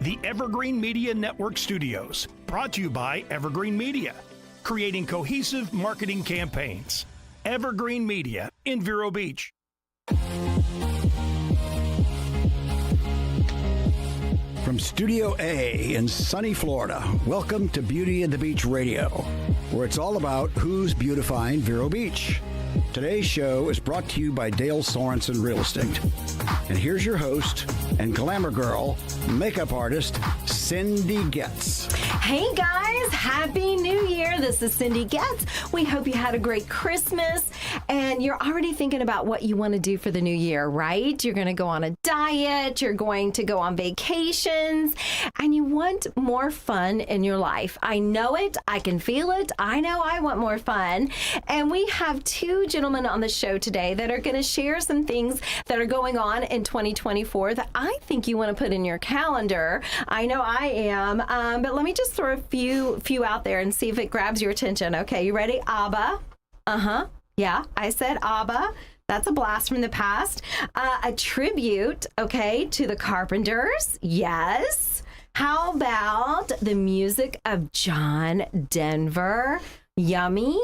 the Evergreen Media Network Studios, brought to you by Evergreen Media, creating cohesive marketing campaigns. Evergreen Media in Vero Beach. From Studio A in sunny Florida, welcome to Beauty and the Beach Radio, where it's all about who's beautifying Vero Beach. Today's show is brought to you by Dale Sorensen Real Estate. And here's your host and glamour girl, makeup artist, Cindy Getz. Hey guys, Happy New Year. This is Cindy Getz. We hope you had a great Christmas and you're already thinking about what you want to do for the new year, right? You're going to go on a diet, you're going to go on vacations, and you want more fun in your life. I know it. I can feel it. I know I want more fun. And we have two gentlemen on the show today that are going to share some things that are going on in 2024 that I think you want to put in your calendar. I know I am, but let me just throw a few out there and see if it grabs your attention. Okay, you ready? ABBA. Yeah, I said ABBA. That's a blast from the past. A tribute, okay, to the Carpenters. Yes. How about the music of John Denver? Yummy.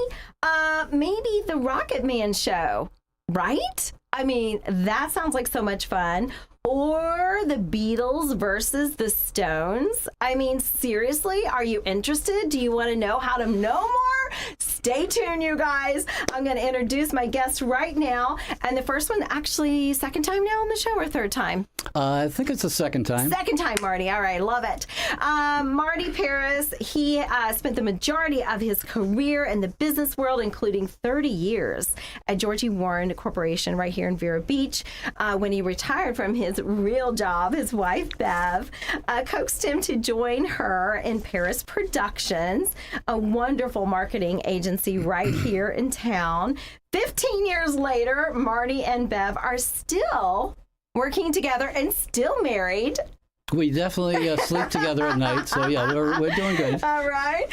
Maybe the Rocket Man show, right? I mean, that sounds like so much fun. Or the Beatles versus the Stones. I mean, seriously, are you interested? Do you want to know how to know more? Stay tuned, you guys. I'm going to introduce my guests right now. And the first one, actually, second time now on the show or third time? I think it's the second time. Second time, Marty. All right, love it. Marty Paris, he spent the majority of his career in the business world, including 30 years at Georgie Warren Corporation right here in Vero Beach. When he retired from his real job, his wife, Bev, coaxed him to join her in Paris Productions, a wonderful marketing agency right here in town. 15 years later, Marty and Bev are still working together and still married. We definitely sleep together at night, so yeah, we're doing good. All right.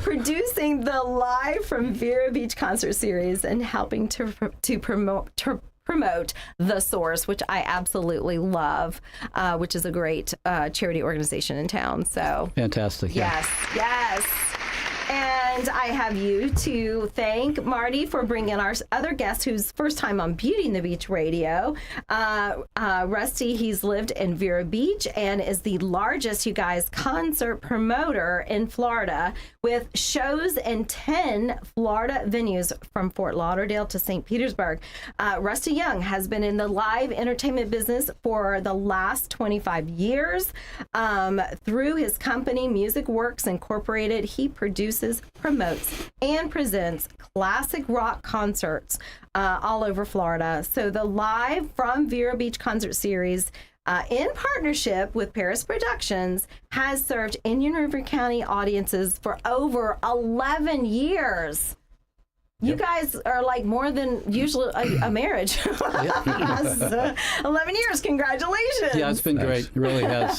Producing the Live from Vero Beach concert series and helping to promote The Source, which I absolutely love, which is a great charity organization in town. So fantastic. Yes, yes. And I have you to thank, Marty, for bringing our other guest who's first time on Beauty and the Beach Radio. Rusty, he's lived in Vero Beach and is the largest, you guys, concert promoter in Florida with shows in 10 Florida venues from Fort Lauderdale to St. Petersburg. Rusty Young has been in the live entertainment business for the last 25 years. Through his company, Music Works Incorporated, he produces, promotes, and presents classic rock concerts all over Florida. So the Live from Vero Beach concert series, in partnership with Paris Productions, has served Indian River County audiences for over 11 years. You guys are like more than usually a marriage. 11 years. Congratulations. Yeah, it's been great. It really has.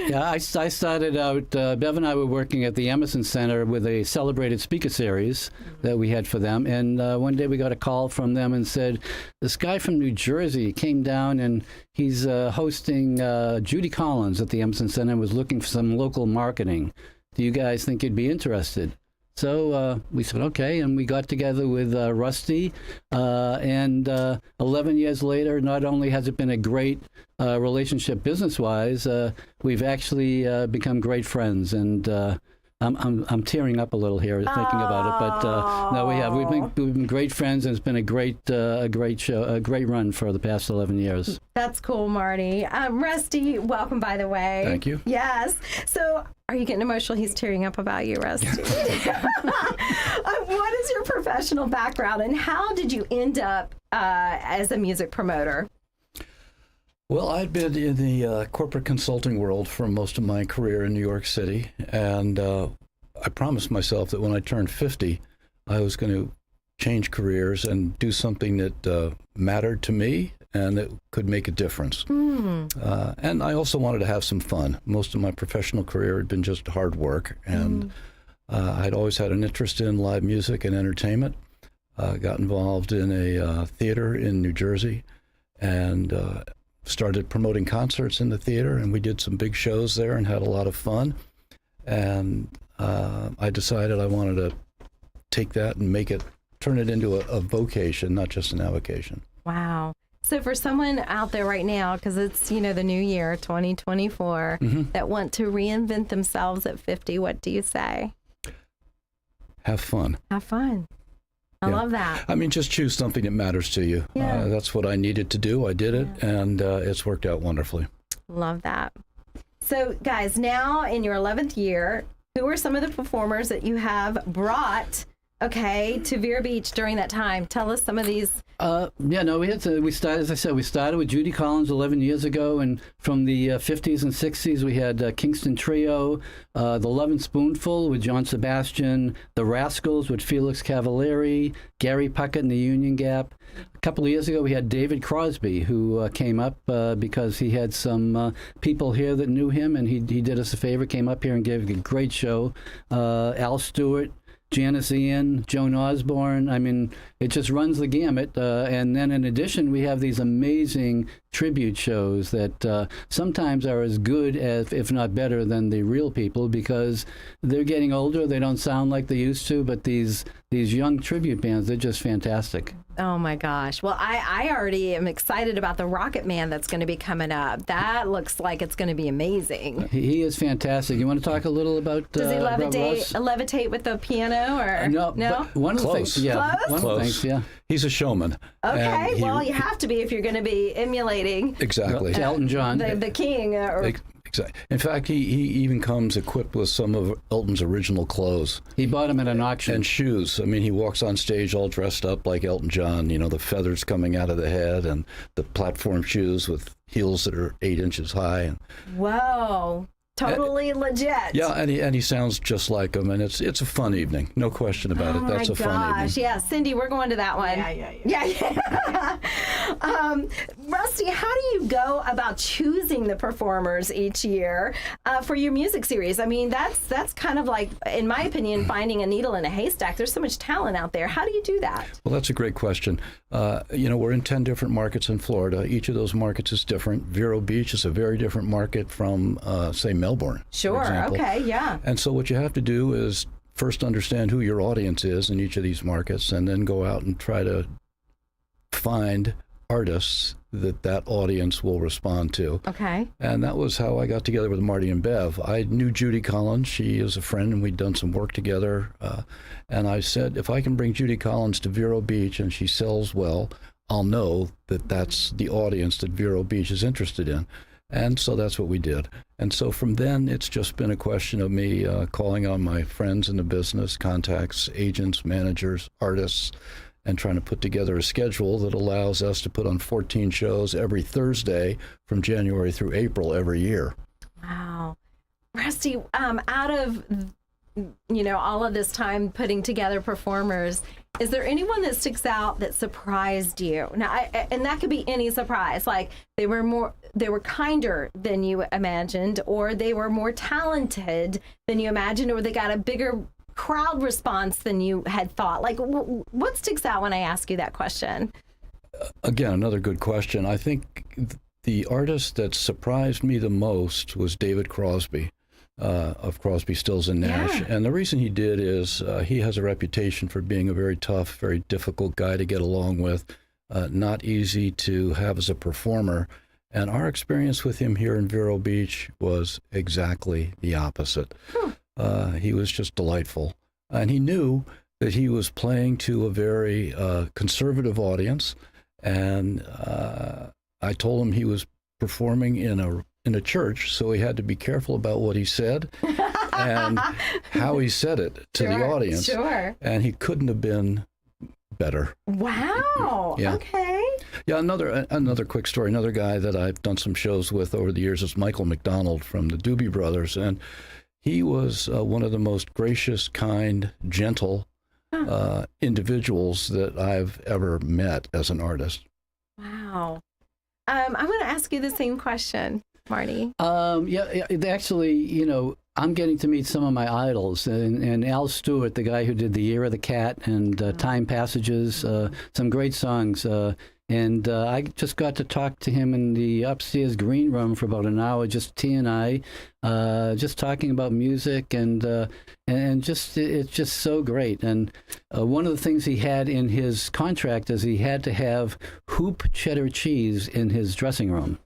Yeah, I started out, Bev and I were working at the Emerson Center with a celebrated speaker series that we had for them. And one day we got a call from them and said, this guy from New Jersey came down and he's hosting Judy Collins at the Emerson Center and was looking for some local marketing. Do you guys think you'd be interested? So we said, okay, and we got together with Rusty, and 11 years later, not only has it been a great relationship business-wise, we've actually become great friends, and I'm tearing up a little here thinking about it, but no, we have. We've been great friends, and it's been a great show, a great run for the past 11 years. That's cool, Marty. Rusty, welcome, by the way. Thank you. Yes. So, are you getting emotional? He's tearing up about you, Rusty. What is your professional background, and how did you end up as a music promoter? Well, I'd been in the corporate consulting world for most of my career in New York City, and I promised myself that when I turned 50, I was going to change careers and do something that mattered to me and that could make a difference. And I also wanted to have some fun. Most of my professional career had been just hard work, and I'd always had an interest in live music and entertainment. Got involved in a theater in New Jersey, and started promoting concerts in the theater, and we did some big shows there and had a lot of fun. And I decided I wanted to take that and turn it into a vocation, not just an avocation. Wow. So for someone out there right now, because it's, the new year, 2024, that want to reinvent themselves at 50, what do you say? Have fun. Have fun. I love that. I mean, just choose something that matters to you. Yeah. That's what I needed to do. I did it, and it's worked out wonderfully. Love that. So, guys, now in your 11th year, who are some of the performers that you have brought, to Vero Beach during that time? Tell us some of these. We started, as I said, we started with Judy Collins 11 years ago, and from the 50s and 60s, we had Kingston Trio, The Lovin' Spoonful with John Sebastian, The Rascals with Felix Cavallari, Gary Puckett and the Union Gap. A couple of years ago, we had David Crosby, who came up because he had some people here that knew him, and he did us a favor, came up here and gave a great show. Al Stewart, Janice Ian, Joan Osborne. I mean, it just runs the gamut. And then in addition, we have these amazing tribute shows that sometimes are as good as, if not better, than the real people, because they're getting older. They don't sound like they used to, but these young tribute bands, they're just fantastic. Oh my gosh. Well, I already am excited about the Rocket Man that's going to be coming up. That looks like it's going to be amazing. He is fantastic. You want to talk a level about Does he levitate with the piano or no? No? One of the Close. things, yeah. Close? One of the Close. things, yeah. He's a showman. Okay, and well, you have to be if you're going to be emulating Exactly. Elton John. the king. Exactly. In fact, he even comes equipped with some of Elton's original clothes. He bought him at an auction. And shoes. I mean, he walks on stage all dressed up like Elton John, the feathers coming out of the head and the platform shoes with heels that are 8 inches high. Whoa. Totally legit. Yeah, and he sounds just like him, and it's a fun evening, no question about it. That's a fun evening. Yeah, Cindy, we're going to that one. Yeah. Rusty, how do you go about choosing the performers each year for your music series? I mean, that's kind of like, in my opinion, finding a needle in a haystack. There's so much talent out there. How do you do that? Well, that's a great question. We're in 10 different markets in Florida. Each of those markets is different. Vero Beach is a very different market from, say, Melbourne. Sure. For example. Okay. Yeah. And so what you have to do is first understand who your audience is in each of these markets, and then go out and try to find artists that audience will respond to. Okay. And that was how I got together with Marty and Bev. I knew Judy Collins. She is a friend, and we'd done some work together. And I said, if I can bring Judy Collins to Vero Beach and she sells well, I'll know that that's the audience that Vero Beach is interested in. And so that's what we did. And so from then, it's just been a question of me calling on my friends in the business, contacts, agents, managers, artists, and trying to put together a schedule that allows us to put on 14 shows every Thursday from January through April every year. Wow. Rusty, out of all of this time putting together performers, is there anyone that sticks out that surprised you? Now, and that could be any surprise, like they were kinder than you imagined, or they were more talented than you imagined, or they got a bigger crowd response than you had thought. Like, what sticks out when I ask you that question? Again, another good question. I think the artist that surprised me the most was David Crosby. Of Crosby, Stills, and Nash. Yeah. And the reason he did is he has a reputation for being a very tough, very difficult guy to get along with, not easy to have as a performer. And our experience with him here in Vero Beach was exactly the opposite. He was just delightful. And he knew that he was playing to a very conservative audience. And I told him he was performing in a church, so he had to be careful about what he said and how he said it to the audience. Sure. And he couldn't have been better. Wow. Yeah. Okay. Yeah, another quick story. Another guy that I've done some shows with over the years is Michael McDonald from the Doobie Brothers, and he was one of the most gracious, kind, gentle individuals that I've ever met as an artist. Wow. I'm going to ask you the same question. Marty? Actually, I'm getting to meet some of my idols, and Al Stewart, the guy who did The Year of the Cat and Time Passages, some great songs. And I just got to talk to him in the upstairs green room for about an hour, just T and I, just talking about music, and just it's just so great. And one of the things he had in his contract is he had to have hoop cheddar cheese in his dressing room.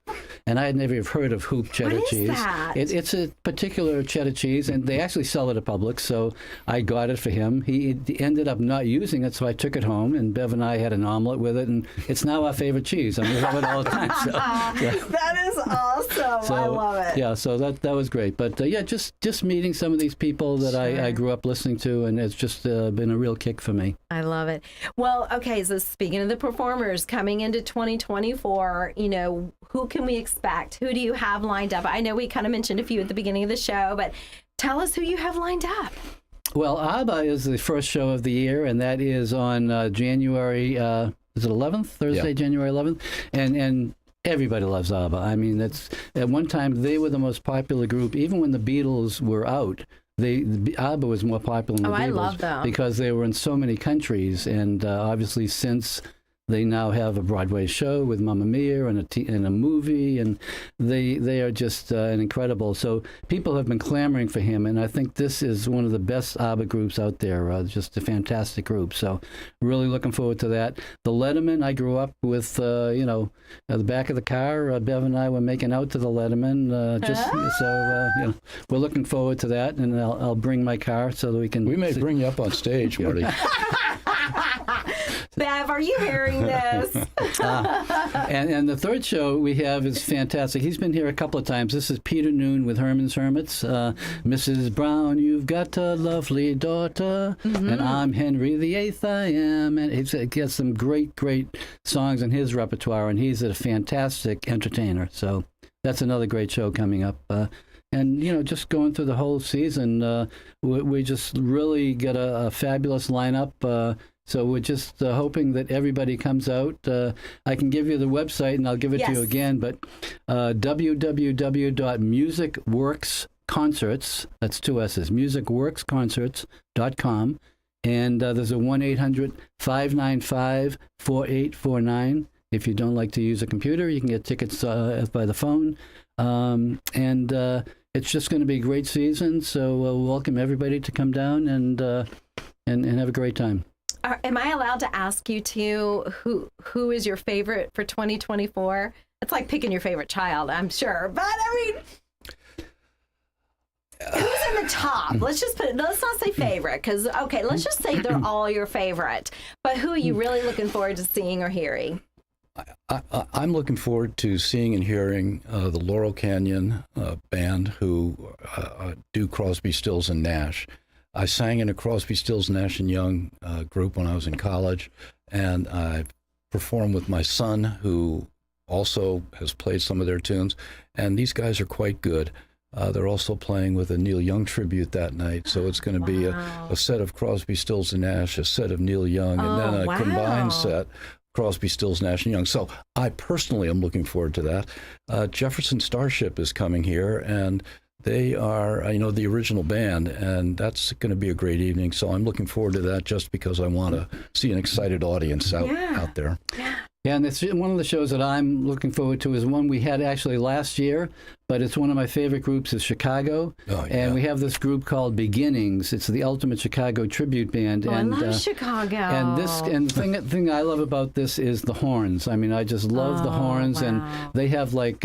And I had never even heard of hoop cheddar cheese. That? It's a particular cheddar cheese, and they actually sell it at Publix, so I got it for him. He ended up not using it, so I took it home, and Bev and I had an omelet with it, and it's now our favorite cheese. I mean, we have it all the time. So, yeah. That is awesome. So, I love it. Yeah, so that was great. But just meeting some of these people that I grew up listening to, and it's just been a real kick for me. I love it. Well, okay, so speaking of the performers coming into 2024, who can we expect? Who do you have lined up? I know we kind of mentioned a few at the beginning of the show, but tell us who you have lined up. Well, ABBA is the first show of the year, and that is on January, is it 11th? Thursday, yeah. January 11th? And everybody loves ABBA. I mean, at one time, they were the most popular group. Even when the Beatles were out, ABBA was more popular than the Beatles. I love them. Because they were in so many countries, and obviously since they now have a Broadway show with Mamma Mia and a movie, and they are just incredible. So people have been clamoring for him, and I think this is one of the best ABBA groups out there. Just a fantastic group. So really looking forward to that. The Letterman, I grew up with, the back of the car. Bev and I were making out to the Letterman. We're looking forward to that, and I'll bring my car so that we can. We may bring you up on stage, Marty. Bev, are you hearing this? And the third show we have is fantastic. He's been here a couple of times. This is Peter Noon with Herman's Hermits. Mrs. Brown, you've got a lovely daughter, and I'm Henry VIII, I am. And he's got some great, great songs in his repertoire, and he's a fantastic entertainer. So that's another great show coming up. And, just going through the whole season, we just really get a fabulous lineup. So we're just hoping that everybody comes out. I can give you the website, and I'll give it to you again, but www.musicworksconcerts, that's two S's, musicworksconcerts.com. And there's a 1-800-595-4849. If you don't like to use a computer, you can get tickets by the phone. It's just going to be a great season, so we'll welcome everybody to come down and have a great time. Am I allowed to ask you who is your favorite for 2024? It's like picking your favorite child, I'm sure. But I mean, who's in the top? Let's not say favorite, because, okay, let's just say they're all your favorite. But who are you really looking forward to seeing or hearing? I'm looking forward to seeing and hearing the Laurel Canyon band who do Crosby, Stills, and Nash. I sang in a Crosby, Stills, Nash & Young group when I was in college, and I performed with my son, who also has played some of their tunes, and these guys are quite good. They're also playing with a Neil Young tribute that night, so it's going to be a set of Crosby, Stills, and Nash, a set of Neil Young, and then a combined set, Crosby, Stills, Nash & Young. So I personally am looking forward to that. Jefferson Starship is coming here, and they are, the original band, and that's going to be a great evening. So I'm looking forward to that just because I want to see an excited audience out there. Yeah, and it's one of the shows that I'm looking forward to is one we had actually last year, but it's one of my favorite groups is Chicago. Oh, yeah. And we have this group called Beginnings. It's the ultimate Chicago tribute band. Oh, and I love Chicago. And the thing I love about this is the horns. I mean, I just love the horns, and they have like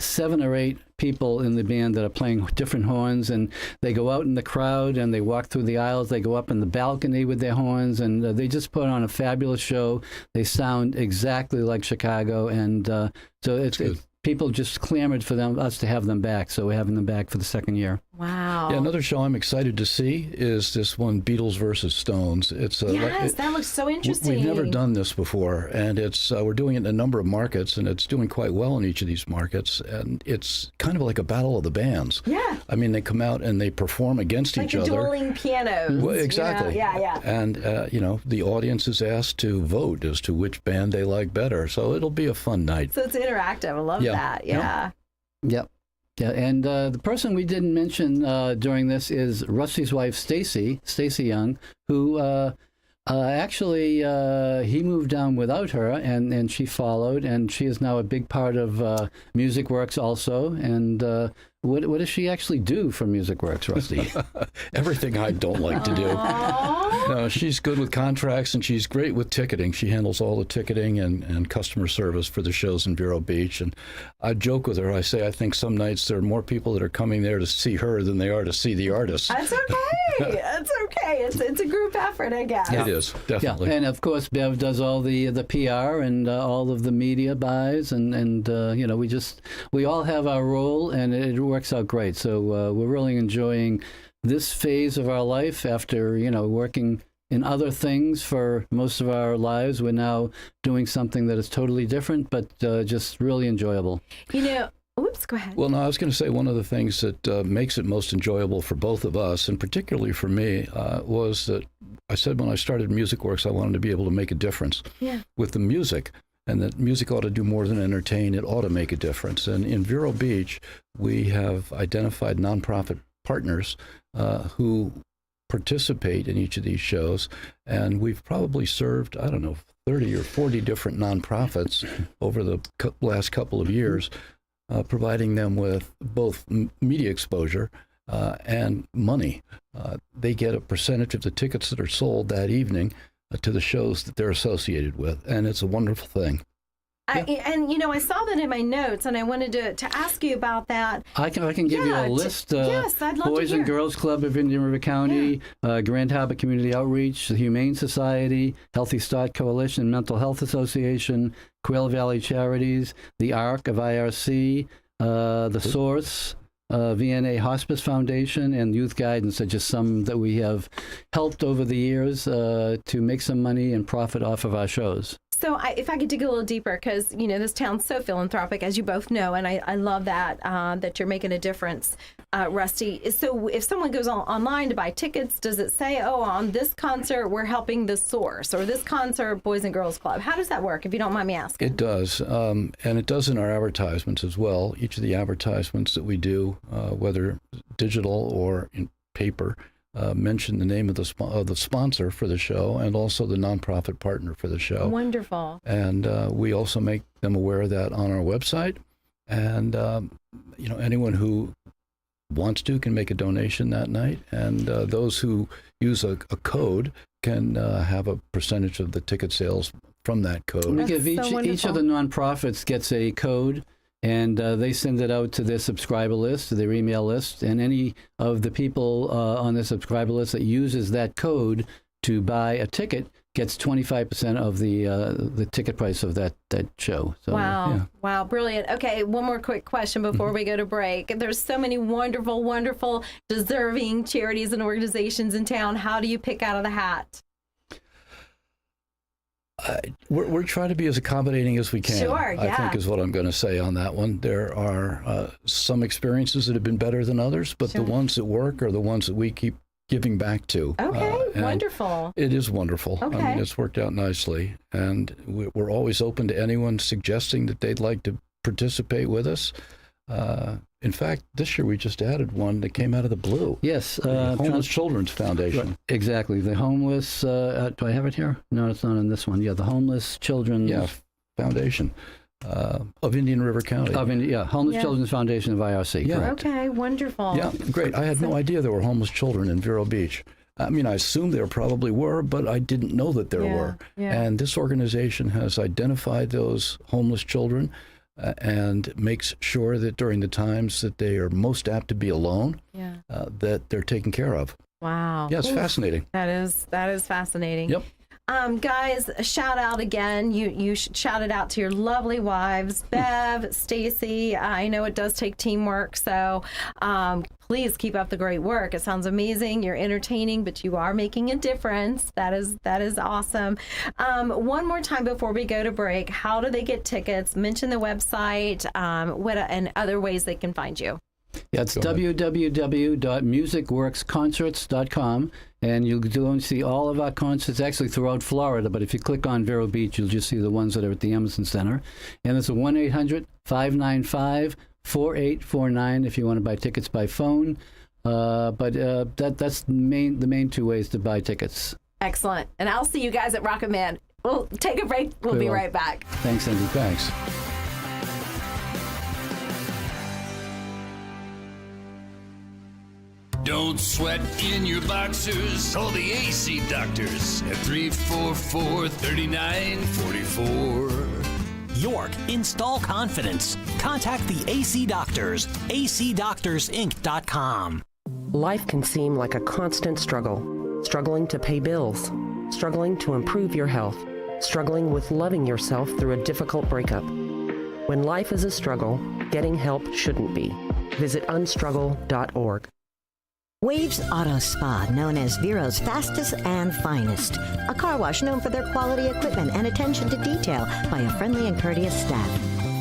7 or 8 people in the band that are playing different horns, and they go out in the crowd and they walk through the aisles. They go up in the balcony with their horns, and they just put on a fabulous show. They sound exactly like Chicago, and so it's people just clamored for us to have them back, so we're having them back for the second year. Wow. Yeah, another show I'm excited to see is this one, Beatles versus Stones. It's that looks so interesting. We've never done this before, and it's we're doing it in a number of markets, and it's doing quite well in each of these markets, and it's kind of like a battle of the bands. Yeah. I mean, they come out and they perform against each other. Like dueling pianos. Well, exactly. Yeah. And, the audience is asked to vote as to which band they like better, so it'll be a fun night. So it's interactive. I love that. Yeah. Yep. Yeah, and the person we didn't mention during this is Rusty's wife, Stacy Young, who actually he moved down without her, and she followed, and she is now a big part of Music Works also. And what does she actually do for Music Works, Rusty? Everything I don't like to do. No, she's good with contracts, and she's great with ticketing. She handles all the ticketing and customer service for the shows in Vero Beach. And I joke with her. I say I think some nights there are more people that are coming there to see her than they are to see the artist. That's okay. That's okay. It's a group effort, I guess. It is, definitely. Yeah, and of course Bev does all the PR and all of the media buys, and you know, we all have our role, and it works out great. So we're really enjoying this phase of our life after, you know, working in other things for most of our lives. We're now doing something that is totally different, but just really enjoyable. You know, oops, go ahead. Well, no, I was going to say one of the things that makes it most enjoyable for both of us, and particularly for me, was that I said when I started Music Works, I wanted to be able to make a difference with the music, and that music ought to do more than entertain. It ought to make a difference. And in Vero Beach, we have identified nonprofit partners who participate in each of these shows, and we've probably served, I don't know, 30 or 40 different nonprofits over the last couple of years, providing them with both media exposure and money. They get a percentage of the tickets that are sold that evening to the shows that they're associated with, and it's a wonderful thing. And you know, I saw that in my notes, and I wanted to ask you about that. I can give you a list. Yes, I'd love to Boys hear. and Girls Club of Indian River County, Grand Harbor Community Outreach, the Humane Society, Healthy Start Coalition, Mental Health Association, Quail Valley Charities, the ARC of IRC, the Source, VNA Hospice Foundation, and Youth Guidance are just some that we have helped over the years to make some money and profit off of our shows. So if I could dig a little deeper, because, you know, this town's so philanthropic, as you both know, and I love that, that you're making a difference, Rusty. So if someone goes online to buy tickets, does it say, oh, on this concert, we're helping the Source, or this concert, Boys and Girls Club? How does that work, if you don't mind me asking? It does, and it does in our advertisements as well. Each of the advertisements that we do, whether digital or in paper, mention the name of the sponsor for the show and also the nonprofit partner for the show. Wonderful. And we also make them aware of that on our website. And you know, anyone who wants to can make a donation that night. And those who use a code can have a percentage of the ticket sales from that code. We give That's so each of the nonprofits gets a code, and they send it out to their subscriber list, to their email list, and any of the people on the subscriber list that uses that code to buy a ticket gets 25% of the ticket price of that show. So, Wow. yeah. Wow. Brilliant. Okay. One more quick question before we go to break. There's so many wonderful, wonderful, deserving charities and organizations in town. How do you pick out of the hat? We're trying to be as accommodating as we can. Sure, I think is what I'm going to say on that one. There are some experiences that have been better than others, but Sure. the ones that work are the ones that we keep giving back to. Okay. And Wonderful. It is wonderful. I Okay. mean, it's worked out nicely, and we're always open to anyone suggesting that they'd like to participate with us. In fact, this year we just added one that came out of the blue. Yes. The Homeless Children's Foundation. Right, exactly. The homeless, do I have it here? No, it's not on this one. Yeah, the Homeless Children's... Yeah, Foundation of Indian River County. Homeless Yeah. Children's Foundation of IRC, Yeah. correct. Okay. Wonderful. Yeah, great. I had no idea there were homeless children in Vero Beach. I mean, I assumed there probably were, but I didn't know that there Yeah, were. yeah. And this organization has identified those homeless children and makes sure that during the times that they are most apt to be alone, Yeah. that they're taken care of. Wow. Yeah, it's Oof. fascinating. That is fascinating. Yep. Guys, a shout out again. You shout it out to your lovely wives, Bev, Stacy. I know it does take teamwork, so please keep up the great work. It sounds amazing. You're entertaining, but you are making a difference. That is awesome. One more time before we go to break, how do they get tickets? Mention the website, and other ways they can find you. Yeah, it's Go ahead. www.musicworksconcerts.com, and you'll go and see all of our concerts, actually throughout Florida, but if you click on Vero Beach, you'll just see the ones that are at the Emerson Center. And it's a 1-800-595 4849 if you want to buy tickets by phone. But that's the main two ways to buy tickets. Excellent. And I'll see you guys at Rocket Man. We'll take a break. We'll be right back. Thanks, Cindy. Thanks. Don't sweat in your boxers. Call the AC doctors at 344-3944. York, install confidence. Contact the AC Doctors, acdoctorsinc.com. Life can seem like a constant struggle. Struggling to pay bills, struggling to improve your health, struggling with loving yourself through a difficult breakup. When life is a struggle, getting help shouldn't be. Visit unstruggle.org. Waves Auto Spa, known as Vero's fastest and finest. A car wash known for their quality equipment and attention to detail by a friendly and courteous staff.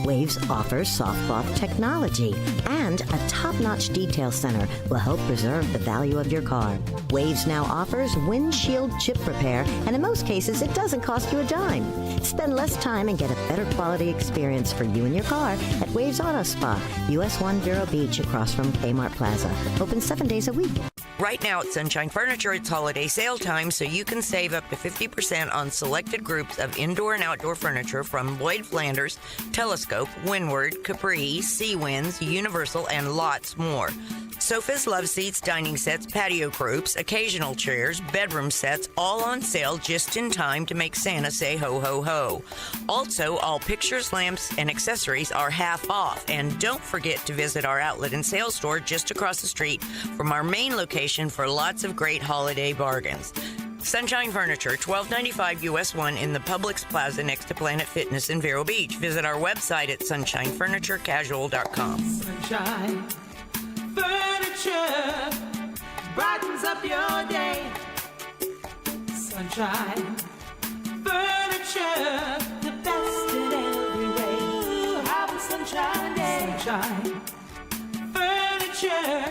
Waves offers soft cloth technology, and a top-notch detail center will help preserve the value of your car. Waves now offers windshield chip repair, and in most cases, it doesn't cost you a dime. Spend less time and get a better quality experience for you and your car at Waves Auto Spa, US 1 Vero Beach, across from Kmart Plaza. Open 7 days a week. Right now at Sunshine Furniture, it's holiday sale time, so you can save up to 50% on selected groups of indoor and outdoor furniture from Lloyd Flanders, Telescope, Windward, Capri, Seawinds, Universal, and lots more. Sofas, love seats, dining sets, patio groups, occasional chairs, bedroom sets, all on sale just in time to make Santa say ho, ho, ho. Also, all pictures, lamps, and accessories are half off. And don't forget to visit our outlet and sales store just across the street from our main location for lots of great holiday bargains. Sunshine Furniture, 1295 US 1 in the Publix Plaza next to Planet Fitness in Vero Beach. Visit our website at sunshinefurniturecasual.com. Sunshine Furniture brightens up your day. Sunshine Furniture, the best in every way. Have a sunshine day. Sunshine Furniture.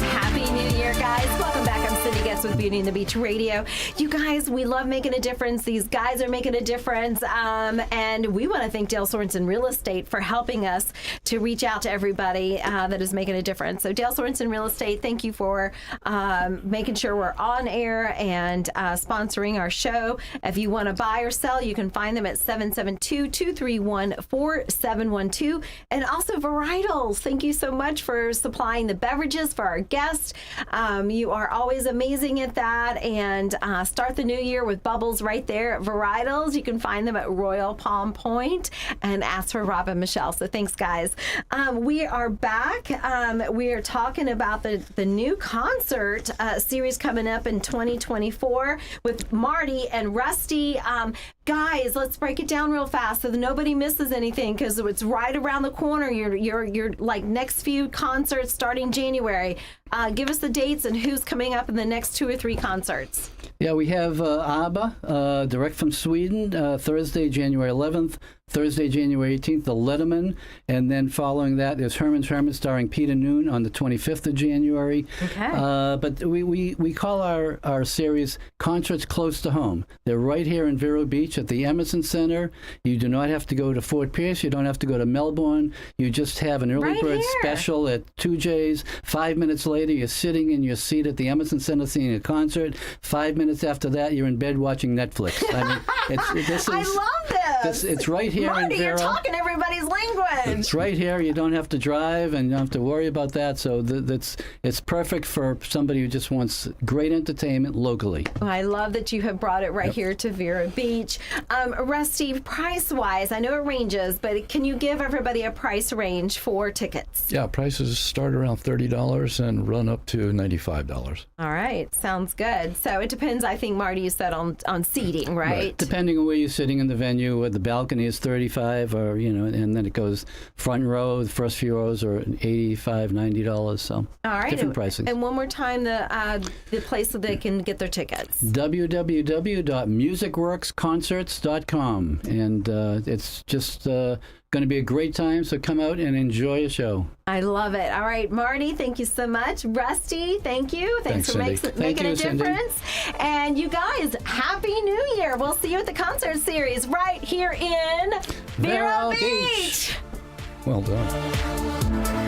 Happy New Year, guys. Welcome back. I'm Cindy Getz with Beauty and the Beach Radio. You guys, we love making a difference. These guys are making a difference. And we want to thank Dale Sorensen Real Estate for helping us to reach out to everybody that is making a difference. So Dale Sorensen Real Estate, thank you for making sure we're on air and sponsoring our show. If you want to buy or sell, you can find them at 772-231-4712. And also Varietals. Thank you so much for supplying the beverages for our guests. You are always amazing at that. And start the new year with bubbles right there at Varietals. You can find them at Royal Palm Point and ask for Rob and Michelle. So thanks, guys. We are back. We are talking about the new concert series coming up in 2024 with Marty and Rusty. Guys, let's break it down real fast so that nobody misses anything, because it's right around the corner. You're like next few concerts starting January. Give us the dates and who's coming up in the next 2 or 3 concerts. Yeah, we have ABBA, direct from Sweden, Thursday, January 11th, Thursday, January 18th, the Letterman, and then following that is Herman's Hermit starring Peter Noon on the 25th of January. Okay. But we call our series Concerts Close to Home. They're right here in Vero Beach at the Emerson Center. You do not have to go to Fort Pierce. You don't have to go to Melbourne. You just have an early bird special at 2J's. 5 minutes later, you're sitting in your seat at the Emerson Center seeing a concert. 5 minutes after that, you're in bed watching Netflix. I mean, I love this. It's right here Marty, in Vero. you're talking everybody's language. It's right here. You don't have to drive and you don't have to worry about that. So it's perfect for somebody who just wants great entertainment locally. I love that you have brought it right here to Vero Beach. Rusty, price-wise, I know it ranges, but can you give everybody a price range for tickets? Yeah, prices start around $30 and run up to $95. All right, sounds good. So it depends, I think, Marty, you said on seating, right? Depending on where you're sitting in the venue, where the balcony is 35, or and then it goes front row. The first few rows are $85, $90. So all right, different prices. And one more time, the place so they can get their tickets. www.musicworksconcerts.com, and it's just going to be a great time. So come out and enjoy a show. I love it. All right, Marty, thank you so much. Rusty, thank you. Thanks for making a difference. Cindy. And you guys, Happy New Year. We'll see you at the concert series right here in Vero Beach. Well done.